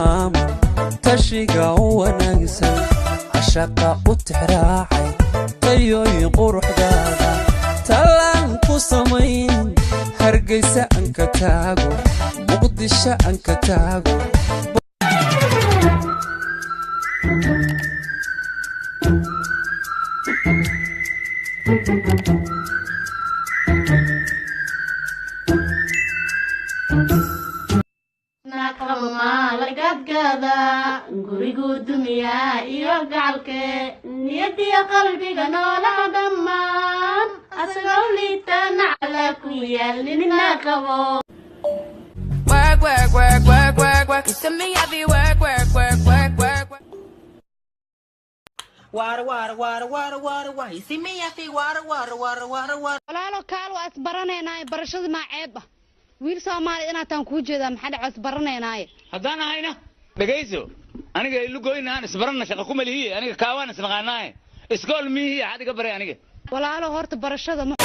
tilmaamo tashiga wanaagsan cashaqa u tixraacay tayooyin quruxdaada talaan ku samayn hargeysa aan ka taago muqdisho aan ka taago gurigu dumiya iyo gacalke niyadiya qalbiga noolaha dhammaan asagoo liitana cala ku yaal nina qabo work work work work work work you see me I be work work work work work water water water water water water you see me I be water water water water water walaalo kaal waa isbaraneenaa barashada ma ceeb ah wiil Soomaali inaad tan ku jeedaa maxaa dhac isbaraneenaa haddaan ahayna dhageyso aniga ilu goynaan isbarana shaqo kuma lihi aniga kaawaan isnaqaanaay iskool mihi adiga baray aniga walaalo horta barashada ma